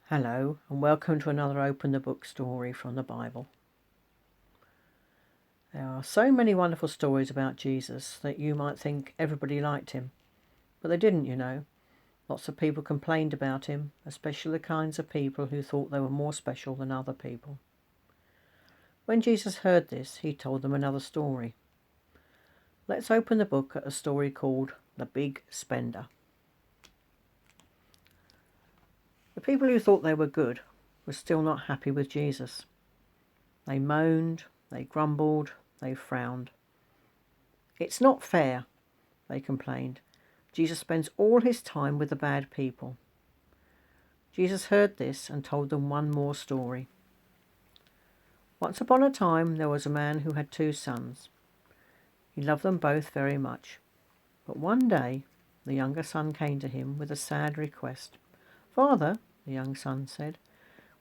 Hello, and welcome to another Open the Book story from the Bible. There are so many wonderful stories about Jesus that you might think everybody liked him, but they didn't, you know. Lots of people complained about him, especially the kinds of people who thought they were more special than other people. When Jesus heard this, he told them another story. Let's open the book at a story called The Big Spender. The people who thought they were good were still not happy with Jesus. They moaned, they grumbled, they frowned. "It's not fair," they complained. "Jesus spends all his time with the bad people." Jesus heard this and told them one more story. Once upon a time there was a man who had 2 sons. He loved them both very much. But one day the younger son came to him with a sad request. "Father," the young son said,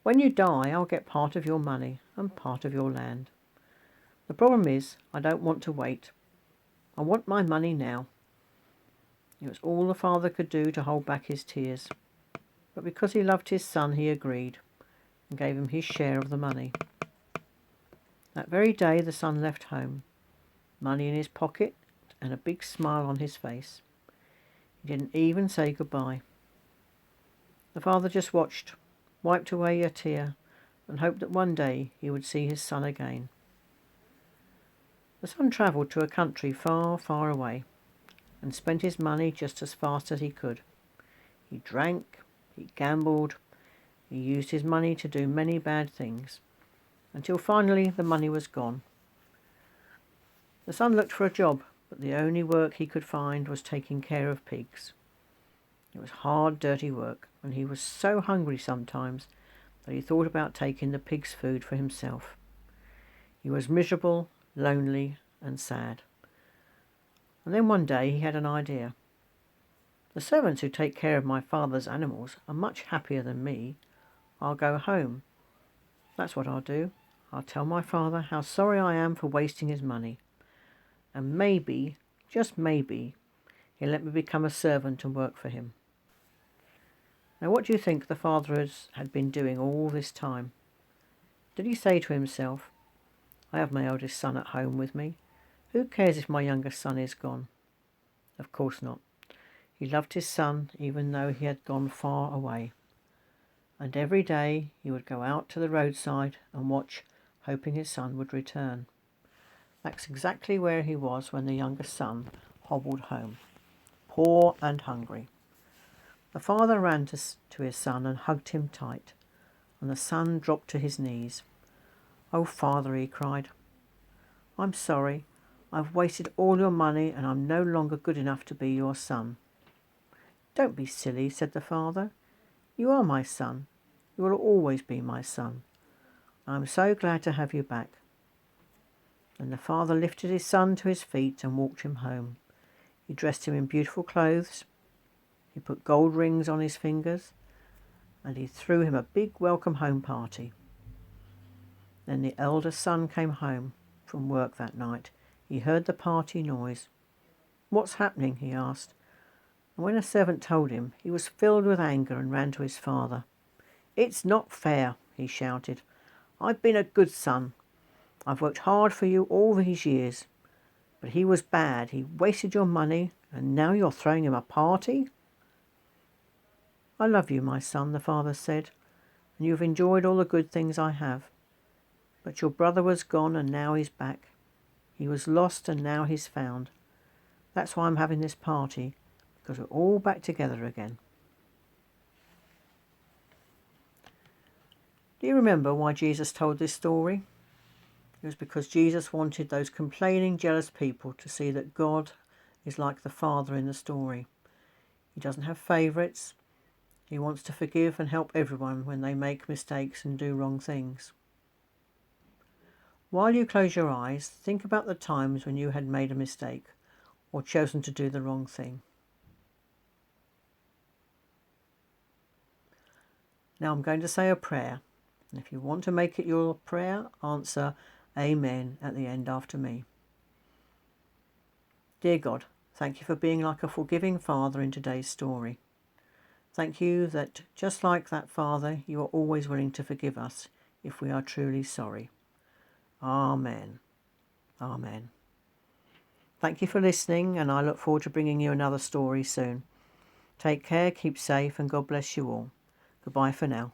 "when you die I'll get part of your money and part of your land. The problem is I don't want to wait. I want my money now." It was all the father could do to hold back his tears. But because he loved his son, he agreed and gave him his share of the money. That very day the son left home, money in his pocket and a big smile on his face. He didn't even say goodbye. The father just watched, wiped away a tear, and hoped that one day he would see his son again. The son travelled to a country far, far away and spent his money just as fast as he could. He drank, he gambled, he used his money to do many bad things, until finally the money was gone. The son looked for a job, but the only work he could find was taking care of pigs. It was hard, dirty work, and he was so hungry sometimes that he thought about taking the pigs' food for himself. He was miserable, lonely, and sad. And then one day he had an idea. "The servants who take care of my father's animals are much happier than me. I'll go home. That's what I'll do. I'll tell my father how sorry I am for wasting his money. And maybe, just maybe, he'll let me become a servant and work for him." Now what do you think the father had been doing all this time? Did he say to himself, "I have my eldest son at home with me. Who cares if my youngest son is gone?" Of course not. He loved his son even though he had gone far away. And every day he would go out to the roadside and watch, hoping his son would return. That's exactly where he was when the youngest son hobbled home, poor and hungry. The father ran to his son and hugged him tight, and the son dropped to his knees. "Oh, father," he cried, "I'm sorry. I've wasted all your money and I'm no longer good enough to be your son." "Don't be silly," said the father. "You are my son. You will always be my son. I'm so glad to have you back." And the father lifted his son to his feet and walked him home. He dressed him in beautiful clothes. He put gold rings on his fingers, and he threw him a big welcome home party. Then the eldest son came home from work that night. He heard the party noise. "What's happening?" he asked. And when a servant told him, he was filled with anger and ran to his father. "It's not fair," he shouted. "I've been a good son. I've worked hard for you all these years. But he was bad. He wasted your money, and now you're throwing him a party?" "I love you, my son," the father said, "and you've enjoyed all the good things I have. But your brother was gone and now he's back. He was lost and now he's found. That's why I'm having this party, because we're all back together again." Do you remember why Jesus told this story? It was because Jesus wanted those complaining, jealous people to see that God is like the Father in the story. He doesn't have favourites. He wants to forgive and help everyone when they make mistakes and do wrong things. While you close your eyes, think about the times when you had made a mistake or chosen to do the wrong thing. Now I'm going to say a prayer, and if you want to make it your prayer, answer Amen at the end after me. Dear God, thank you for being like a forgiving Father in today's story. Thank you that, just like that Father, you are always willing to forgive us if we are truly sorry. Amen. Amen. Thank you for listening, and I look forward to bringing you another story soon. Take care, keep safe, and God bless you all. Goodbye for now.